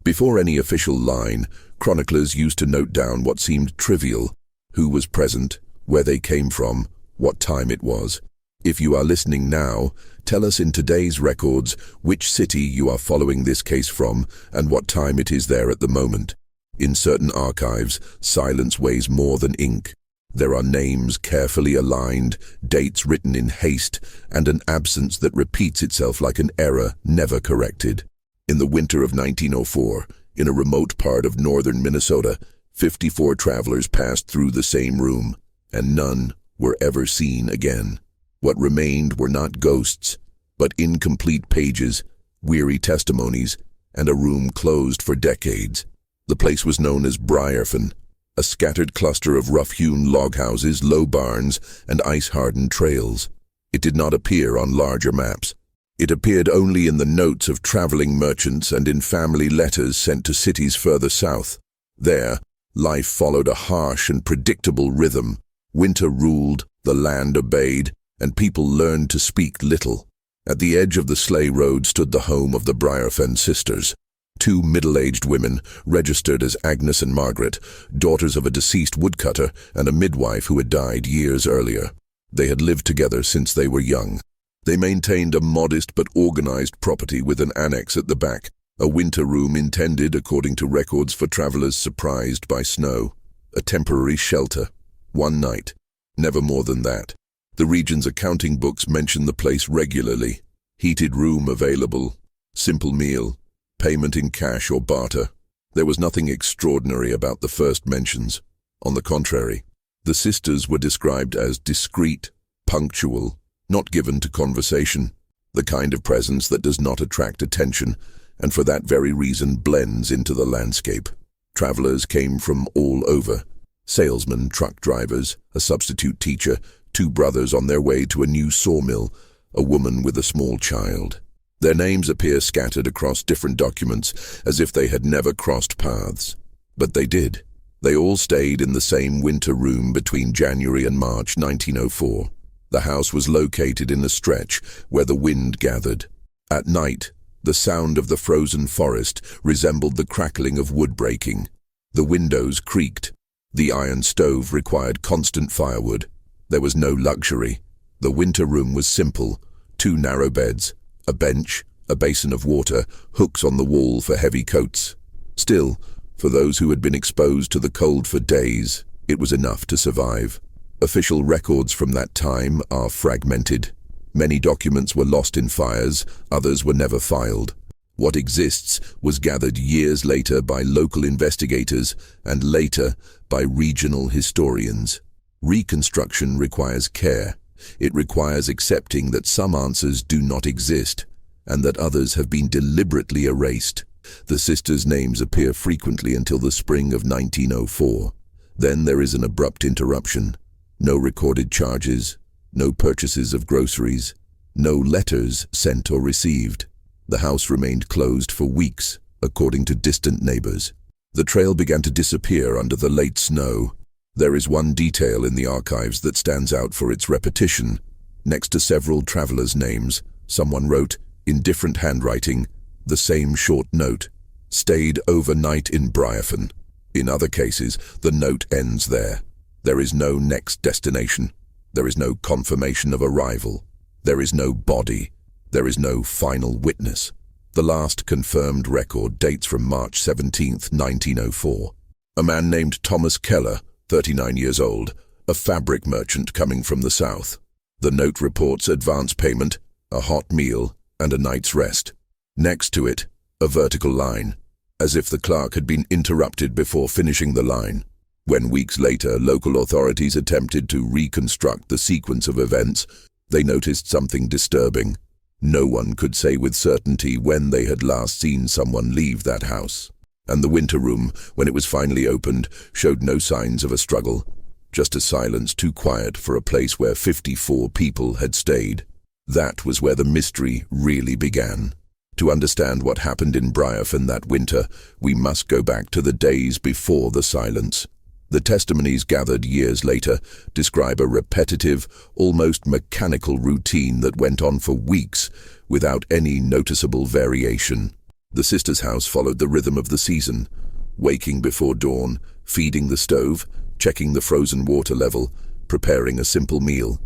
Before any official line, chroniclers used to note down what seemed trivial: who was present, where they came from, what time it was. If you are listening now, tell us in today's records which city you are following this case from and what time it is there at the moment. In certain archives, silence weighs more than ink. There are names carefully aligned, dates written in haste, and an absence that repeats itself like an error never corrected. In the winter of 1904, in a remote part of northern Minnesota, 54 travelers passed through the same room, and none were ever seen again. What remained were not ghosts, but incomplete pages, weary testimonies, and a room closed for decades. The place was known as Briarfen, a scattered cluster of rough-hewn log houses, low barns, and ice-hardened trails. It did not appear on larger maps. It appeared only in the notes of traveling merchants and in family letters sent to cities further south. There, life followed a harsh and predictable rhythm. Winter ruled, the land obeyed, and people learned to speak little. At the edge of the sleigh road stood the home of the Briarfen sisters. Two middle-aged women, registered as Agnes and Margaret, daughters of a deceased woodcutter and a midwife who had died years earlier. They had lived together since they were young. They maintained a modest but organized property with an annex at the back, a winter room intended, according to records, for travelers surprised by snow, a temporary shelter. One night, never more than that. The region's accounting books mention the place regularly. Heated room available, simple meal, payment in cash or barter. There was nothing extraordinary about the first mentions. On the contrary, the sisters were described as discreet, punctual, not given to conversation, the kind of presence that does not attract attention, and for that very reason blends into the landscape. Travelers came from all over: salesmen, truck drivers, a substitute teacher, two brothers on their way to a new sawmill, a woman with a small child. Their names appear scattered across different documents, as if they had never crossed paths. But they did. They all stayed in the same winter room between January and March 1904. The house was located in a stretch where the wind gathered. At night, the sound of the frozen forest resembled the crackling of wood breaking. The windows creaked. The iron stove required constant firewood. There was no luxury. The winter room was simple: two narrow beds, a bench, a basin of water, hooks on the wall for heavy coats. Still, for those who had been exposed to the cold for days, it was enough to survive. Official records from that time are fragmented. Many documents were lost in fires, others were never filed. What exists was gathered years later by local investigators and later by regional historians. Reconstruction requires care. It requires accepting that some answers do not exist and that others have been deliberately erased. The sisters' names appear frequently until the spring of 1904. Then there is an abrupt interruption. No recorded charges, no purchases of groceries, no letters sent or received. The house remained closed for weeks, according to distant neighbors. The trail began to disappear under the late snow. There is one detail in the archives that stands out for its repetition. Next to several travelers' names, someone wrote, in different handwriting, the same short note: stayed overnight in Briarfen. In other cases, the note ends there. There is no next destination. There is no confirmation of arrival. There is no body. There is no final witness. The last confirmed record dates from March 17, 1904. A man named Thomas Keller, 39 years old, a fabric merchant coming from the south. The note reports advance payment, a hot meal, and a night's rest. Next to it, a vertical line, as if the clerk had been interrupted before finishing the line. When weeks later local authorities attempted to reconstruct the sequence of events, they noticed something disturbing. No one could say with certainty when they had last seen someone leave that house. And the winter room, when it was finally opened, showed no signs of a struggle, just a silence too quiet for a place where 54 people had stayed. That was where the mystery really began. To understand what happened in Briarfen that winter, we must go back to the days before the silence. The testimonies gathered years later describe a repetitive, almost mechanical routine that went on for weeks without any noticeable variation. The sisters' house followed the rhythm of the season, waking before dawn, feeding the stove, checking the frozen water level, preparing a simple meal.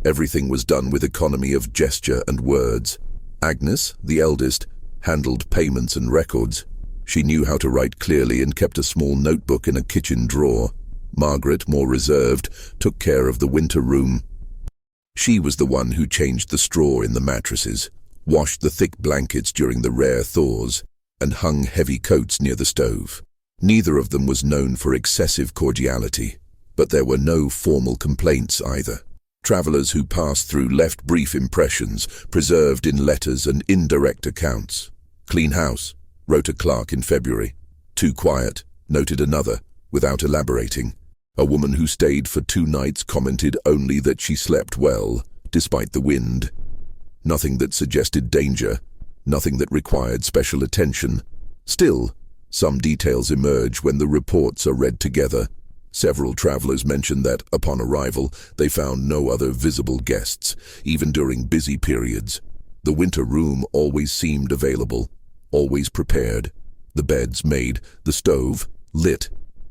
Everything was done with economy of gesture and words. Agnes, the eldest, handled payments and records. She knew how to write clearly and kept a small notebook in a kitchen drawer. Margaret, more reserved, took care of the winter room. She was the one who changed the straw in the mattresses, washed the thick blankets during the rare thaws, and hung heavy coats near the stove. Neither of them was known for excessive cordiality, but there were no formal complaints either. Travelers who passed through left brief impressions, preserved in letters and indirect accounts. "Clean house," wrote a clerk in February. "Too quiet," noted another, without elaborating. A woman who stayed for 2 nights commented only that she slept well, despite the wind. Nothing that suggested danger, nothing that required special attention. Still, some details emerge when the reports are read together. Several travelers mentioned that, upon arrival, they found no other visible guests, even during busy periods. The winter room always seemed available, always prepared. The beds made, the stove lit,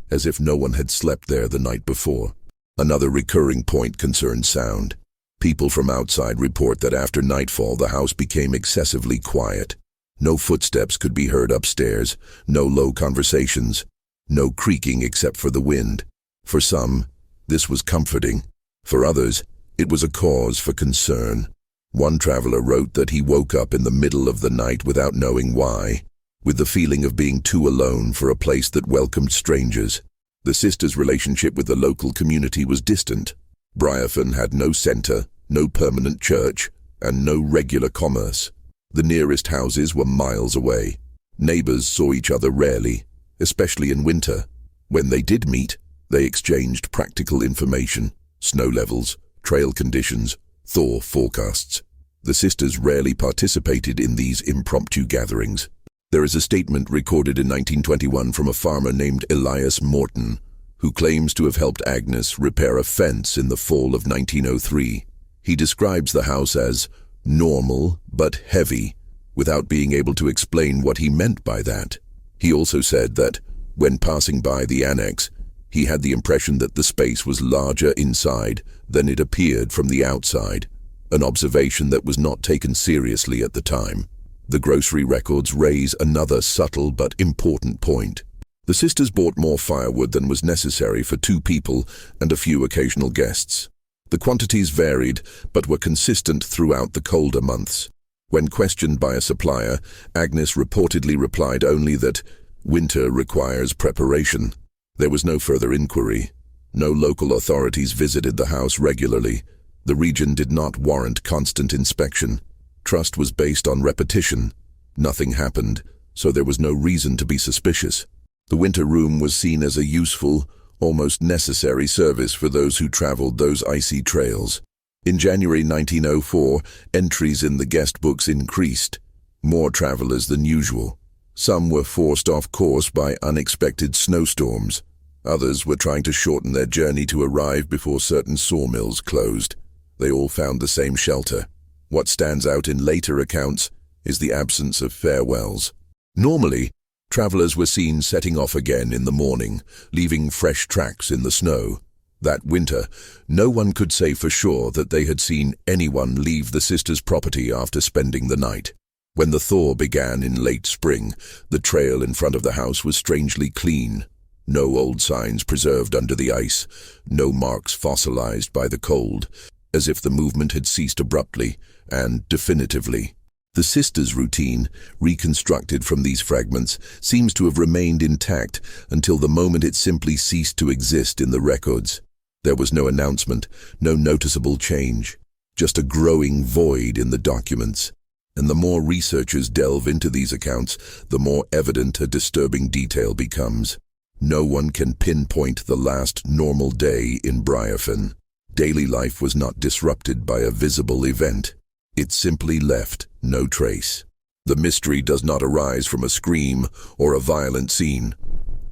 as if no one had slept there the night before. Another recurring point concerned sound. People from outside report that after nightfall the house became excessively quiet. No footsteps could be heard upstairs, no low conversations, no creaking except for the wind. For some, this was comforting. For others, it was a cause for concern. One traveler wrote that he woke up in the middle of the night without knowing why, with the feeling of being too alone for a place that welcomed strangers. The sisters' relationship with the local community was distant. Briarfen had no center, no permanent church, and no regular commerce. The nearest houses were miles away. Neighbors saw each other rarely, especially in winter. When they did meet, they exchanged practical information, snow levels, trail conditions, thaw forecasts. The sisters rarely participated in these impromptu gatherings. There is a statement recorded in 1921 from a farmer named Elias Morton, who claims to have helped Agnes repair a fence in the fall of 1903. He describes the house as normal but heavy, without being able to explain what he meant by that. He also said that, when passing by the annex, he had the impression that the space was larger inside than it appeared from the outside, an observation that was not taken seriously at the time. The grocery records raise another subtle but important point. The sisters bought more firewood than was necessary for 2 people and a few occasional guests. The quantities varied, but were consistent throughout the colder months. When questioned by a supplier, Agnes reportedly replied only that winter requires preparation. There was no further inquiry. No local authorities visited the house regularly. The region did not warrant constant inspection. Trust was based on repetition. Nothing happened, so there was no reason to be suspicious. The winter room was seen as a useful, almost necessary service for those who traveled those icy trails. In January 1904, entries in the guest books increased. More travelers than usual. Some were forced off course by unexpected snowstorms. Others were trying to shorten their journey to arrive before certain sawmills closed. They all found the same shelter. What stands out in later accounts is the absence of farewells. Normally, travelers were seen setting off again in the morning, leaving fresh tracks in the snow. That winter, no one could say for sure that they had seen anyone leave the sisters' property after spending the night. When the thaw began in late spring, the trail in front of the house was strangely clean. No old signs preserved under the ice, no marks fossilized by the cold, as if the movement had ceased abruptly and definitively. The sisters' routine, reconstructed from these fragments, seems to have remained intact until the moment it simply ceased to exist in the records. There was no announcement, no noticeable change, just a growing void in the documents. And the more researchers delve into these accounts, the more evident a disturbing detail becomes. No one can pinpoint the last normal day in Briarfen. Daily life was not disrupted by a visible event. It simply left no trace. The mystery does not arise from a scream or a violent scene,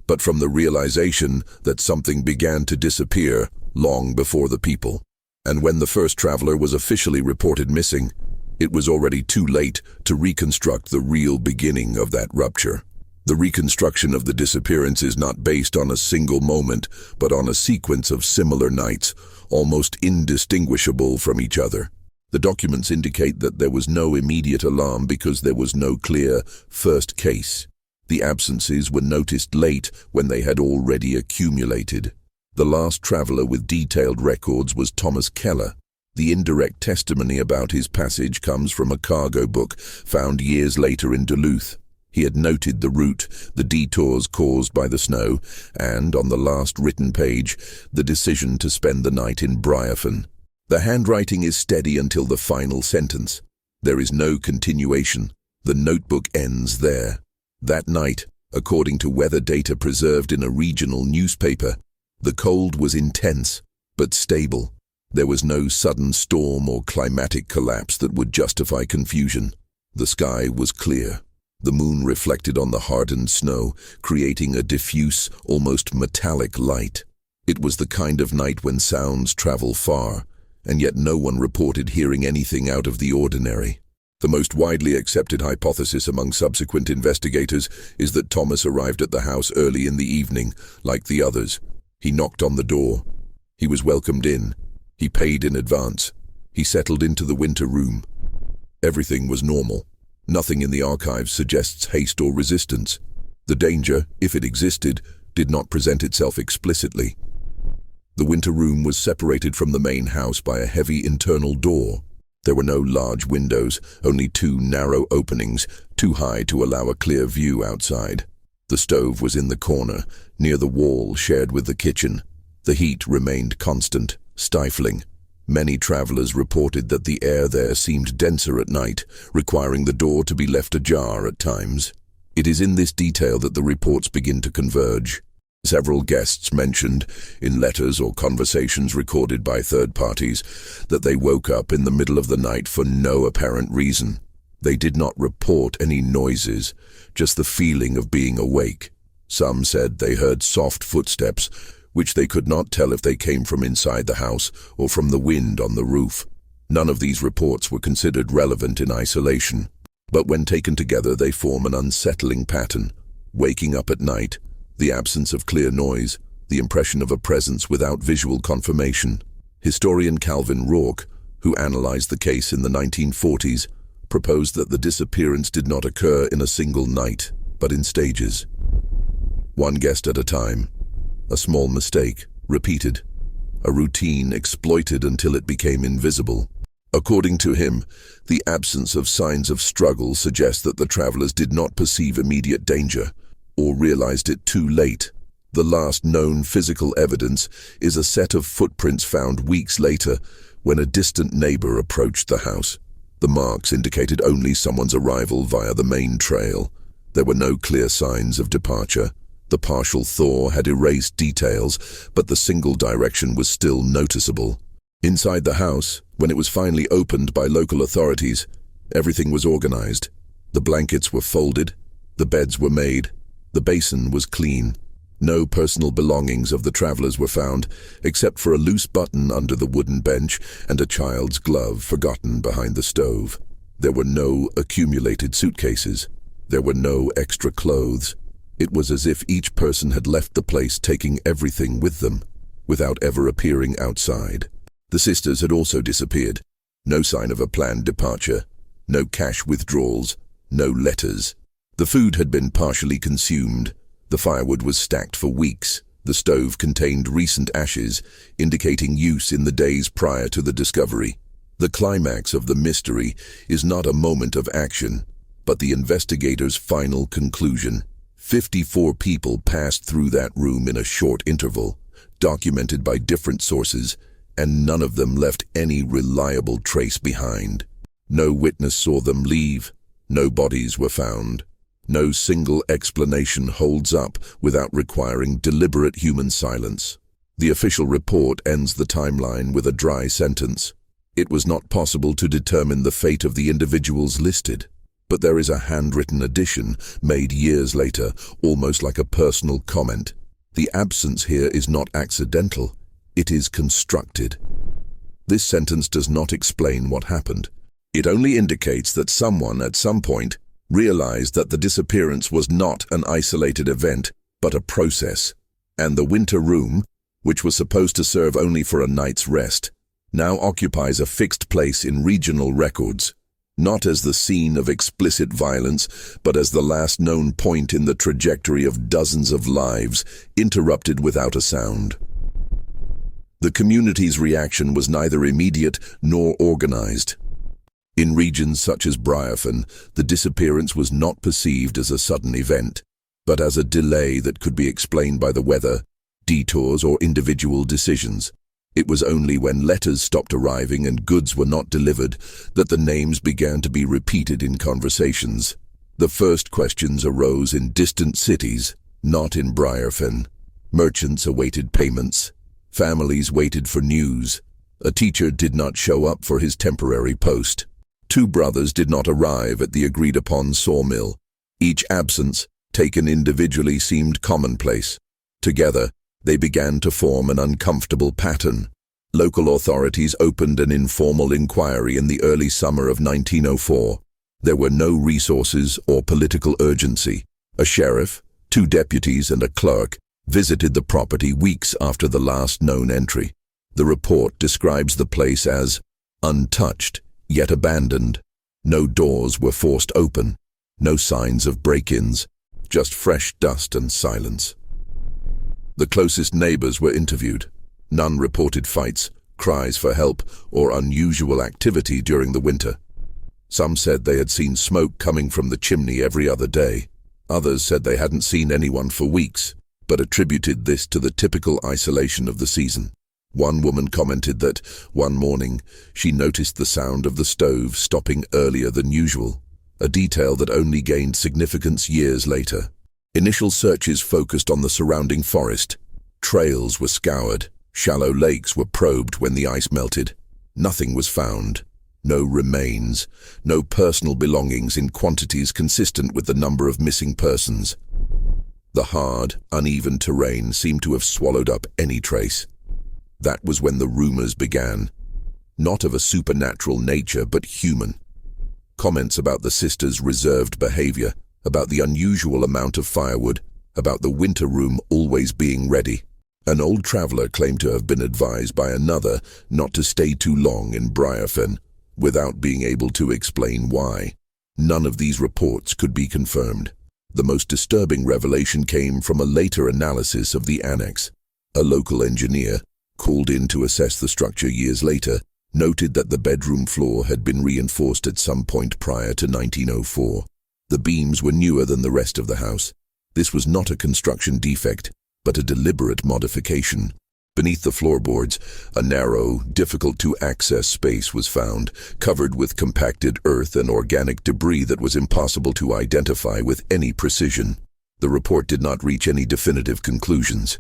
but from the realization that something began to disappear long before the people. And when the first traveler was officially reported missing, It was already too late to reconstruct the real beginning of that rupture. The reconstruction of the disappearance is not based on a single moment, but on a sequence of similar nights, almost indistinguishable from each other. The documents indicate that there was no immediate alarm because there was no clear first case. The absences were noticed late when they had already accumulated. The last traveler with detailed records was Thomas Keller. The indirect testimony about his passage comes from a cargo book found years later in Duluth. He had noted the route, the detours caused by the snow, and, on the last written page, the decision to spend the night in Briarfen. The handwriting is steady until the final sentence. There is no continuation. The notebook ends there. That night, according to weather data preserved in a regional newspaper, the cold was intense, but stable. There was no sudden storm or climatic collapse that would justify confusion. The sky was clear. The moon reflected on the hardened snow, creating a diffuse, almost metallic light. It was the kind of night when sounds travel far, and yet no one reported hearing anything out of the ordinary. The most widely accepted hypothesis among subsequent investigators is that Thomas arrived at the house early in the evening, like the others. He knocked on the door. He was welcomed in. He paid in advance. He settled into the winter room. Everything was normal. Nothing in the archives suggests haste or resistance. The danger, if it existed, did not present itself explicitly. The winter room was separated from the main house by a heavy internal door. There were no large windows, only two narrow openings, too high to allow a clear view outside. The stove was in the corner, near the wall shared with the kitchen. The heat remained constant, stifling. Many travelers reported that the air there seemed denser at night, requiring the door to be left ajar at times. It is in this detail that the reports begin to converge. Several guests mentioned, in letters or conversations recorded by third parties, that they woke up in the middle of the night for no apparent reason. They did not report any noises, just the feeling of being awake. Some said they heard soft footsteps, which they could not tell if they came from inside the house or from the wind on the roof. None of these reports were considered relevant in isolation, but when taken together they form an unsettling pattern. Waking up at night, the absence of clear noise, the impression of a presence without visual confirmation. Historian Calvin Rourke, who analyzed the case in the 1940s, proposed that the disappearance did not occur in a single night, but in stages. One guest at a time. A small mistake, repeated. A routine exploited until it became invisible. According to him, the absence of signs of struggle suggests that the travelers did not perceive immediate danger, or realized it too late. The last known physical evidence is a set of footprints found weeks later when a distant neighbor approached the house. The marks indicated only someone's arrival via the main trail. There were no clear signs of departure. The partial thaw had erased details, but the single direction was still noticeable. Inside the house, when it was finally opened by local authorities, everything was organized. The blankets were folded, the beds were made, the basin was clean. No personal belongings of the travelers were found, except for a loose button under the wooden bench and a child's glove forgotten behind the stove. There were no accumulated suitcases. There were no extra clothes. It was as if each person had left the place taking everything with them, without ever appearing outside. The sisters had also disappeared. No sign of a planned departure. No cash withdrawals. No letters. The food had been partially consumed. The firewood was stacked for weeks. The stove contained recent ashes, indicating use in the days prior to the discovery. The climax of the mystery is not a moment of action, but the investigators' final conclusion. 54 people passed through that room in a short interval, documented by different sources, and none of them left any reliable trace behind. No witness saw them leave. No bodies were found. No single explanation holds up without requiring deliberate human silence. The official report ends the timeline with a dry sentence. It was not possible to determine the fate of the individuals listed. But there is a handwritten addition made years later, almost like a personal comment. The absence here is not accidental, it is constructed. This sentence does not explain what happened. It only indicates that someone at some point realized that the disappearance was not an isolated event, but a process, and the winter room, which was supposed to serve only for a night's rest, now occupies a fixed place in regional records, not as the scene of explicit violence, but as the last known point in the trajectory of dozens of lives, interrupted without a sound. The community's reaction was neither immediate nor organized. In regions such as Briarfen, the disappearance was not perceived as a sudden event, but as a delay that could be explained by the weather, detours, or individual decisions. It was only when letters stopped arriving and goods were not delivered that the names began to be repeated in conversations. The first questions arose in distant cities, not in Briarfen. Merchants awaited payments. Families waited for news. A teacher did not show up for his temporary post. Two brothers did not arrive at the agreed-upon sawmill. Each absence, taken individually, seemed commonplace. Together, they began to form an uncomfortable pattern. Local authorities opened an informal inquiry in the early summer of 1904. There were no resources or political urgency. A sheriff, two deputies, and a clerk visited the property weeks after the last known entry. The report describes the place as untouched, yet abandoned. No doors were forced open, no signs of break-ins, just fresh dust and silence. The closest neighbors were interviewed. None reported fights, cries for help, or unusual activity during the winter. Some said they had seen smoke coming from the chimney every other day. Others said they hadn't seen anyone for weeks, but attributed this to the typical isolation of the season. One woman commented that, one morning, she noticed the sound of the stove stopping earlier than usual, a detail that only gained significance years later. Initial searches focused on the surrounding forest. Trails were scoured. Shallow lakes were probed when the ice melted. Nothing was found. No remains. No personal belongings in quantities consistent with the number of missing persons. The hard, uneven terrain seemed to have swallowed up any trace. That was when the rumors began. Not of a supernatural nature, but human. Comments about the sisters' reserved behavior, about the unusual amount of firewood, about the winter room always being ready. An old traveler claimed to have been advised by another not to stay too long in Briarfen, without being able to explain why. None of these reports could be confirmed. The most disturbing revelation came from a later analysis of the annex. A local engineer, called in to assess the structure years later, noted that the bedroom floor had been reinforced at some point prior to 1904. The beams were newer than the rest of the house. This was not a construction defect, but a deliberate modification. Beneath the floorboards, a narrow, difficult-to-access space was found, covered with compacted earth and organic debris that was impossible to identify with any precision. The report did not reach any definitive conclusions.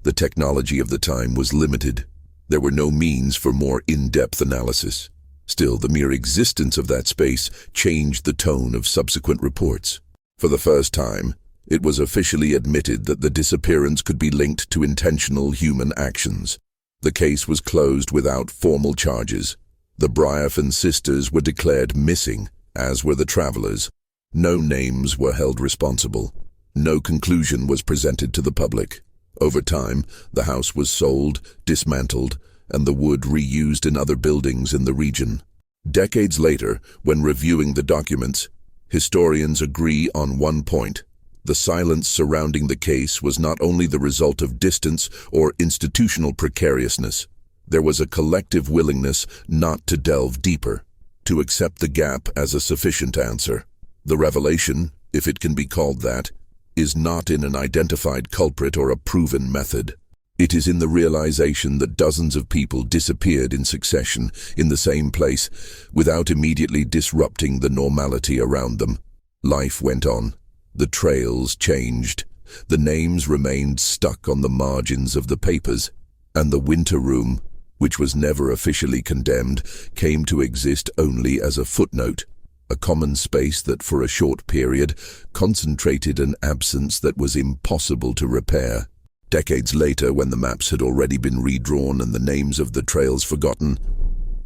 The technology of the time was limited. There were no means for more in-depth analysis. Still, the mere existence of that space changed the tone of subsequent reports. For the first time, it was officially admitted that the disappearance could be linked to intentional human actions. The case was closed without formal charges. The Briarfen sisters were declared missing, as were the travelers. No names were held responsible. No conclusion was presented to the public. Over time, the house was sold, dismantled, and the wood reused in other buildings in the region. Decades later, when reviewing the documents, historians agree on one point. The silence surrounding the case was not only the result of distance or institutional precariousness. There was a collective willingness not to delve deeper, to accept the gap as a sufficient answer. The revelation, if it can be called that, is not in an identified culprit or a proven method. It is in the realization that dozens of people disappeared in succession in the same place without immediately disrupting the normality around them. Life went on. The trails changed. The names remained stuck on the margins of the papers. And the winter room, which was never officially condemned, came to exist only as a footnote, a common space that for a short period concentrated an absence that was impossible to repair. Decades later, when the maps had already been redrawn and the names of the trails forgotten,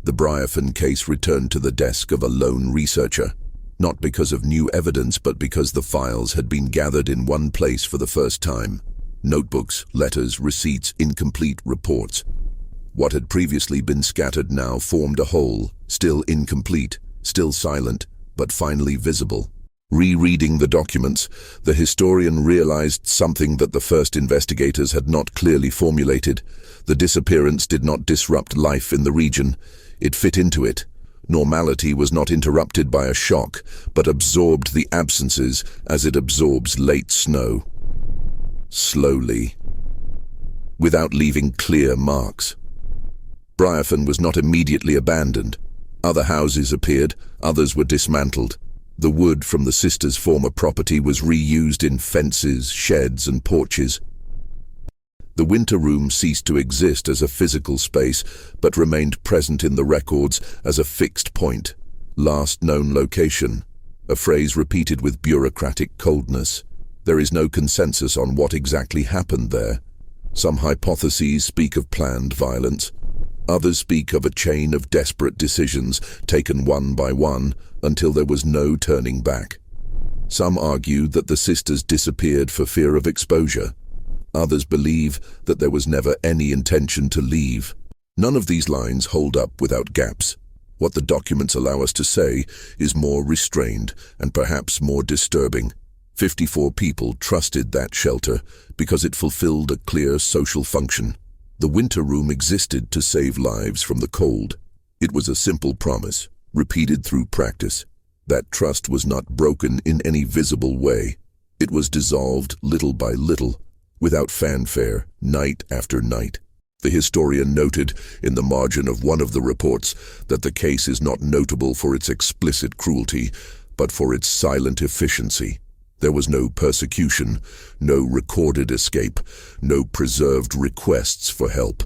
The Briarfen case returned to the desk of a lone researcher, not because of new evidence but because the files had been gathered in one place for the first time. Notebooks, letters, receipts, incomplete reports. What had previously been scattered now formed a whole, still incomplete, still silent, but finally visible. Rereading the documents, the historian realized something that the first investigators had not clearly formulated. The disappearance did not disrupt life in the region. It fit into it. Normality was not interrupted by a shock, but absorbed the absences as it absorbs late snow. Slowly, without leaving clear marks. Briarfen was not immediately abandoned. Other houses appeared, others were dismantled. The wood from the sisters' former property was reused in fences, sheds, and porches. The winter room ceased to exist as a physical space, but remained present in the records as a fixed point. Last known location, a phrase repeated with bureaucratic coldness. There is no consensus on what exactly happened there. Some hypotheses speak of planned violence. Others speak of a chain of desperate decisions taken one by one until there was no turning back. Some argue that the sisters disappeared for fear of exposure. Others believe that there was never any intention to leave. None of these lines hold up without gaps. What the documents allow us to say is more restrained and perhaps more disturbing. 54 people trusted that shelter because it fulfilled a clear social function. The winter room existed to save lives from the cold. It was a simple promise, repeated through practice. That trust was not broken in any visible way. It was dissolved little by little, without fanfare, night after night. The historian noted in the margin of one of the reports that the case is not notable for its explicit cruelty, but for its silent efficiency. There was no persecution, no recorded escape, no preserved requests for help.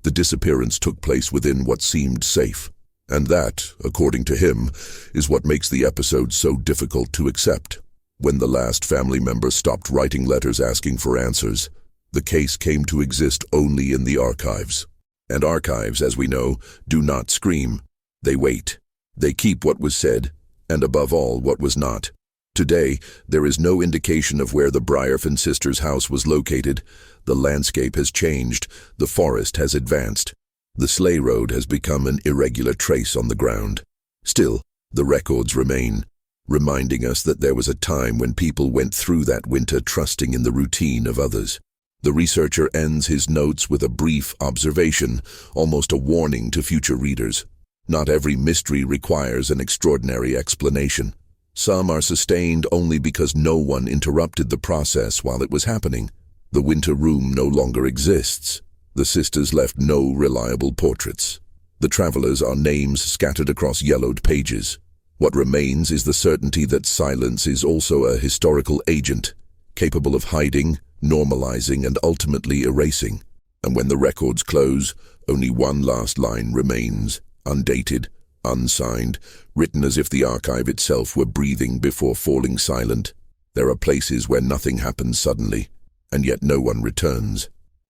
The disappearance took place within what seemed safe. And that, according to him, is what makes the episode so difficult to accept. When the last family member stopped writing letters asking for answers, the case came to exist only in the archives. And archives, as we know, do not scream. They wait. They keep what was said, and above all, what was not. Today, there is no indication of where the Briarfen sisters' house was located. The landscape has changed. The forest has advanced. The sleigh road has become an irregular trace on the ground. Still, the records remain, reminding us that there was a time when people went through that winter trusting in the routine of others. The researcher ends his notes with a brief observation, almost a warning to future readers. Not every mystery requires an extraordinary explanation. Some are sustained only because no one interrupted the process while it was happening. The winter room no longer exists. The sisters left no reliable portraits. The travelers are names scattered across yellowed pages. What remains is the certainty that silence is also a historical agent, capable of hiding, normalizing, and ultimately erasing. And when the records close, only one last line remains, undated, unsigned, written as if the archive itself were breathing before falling silent. There are places where nothing happens suddenly, and yet no one returns.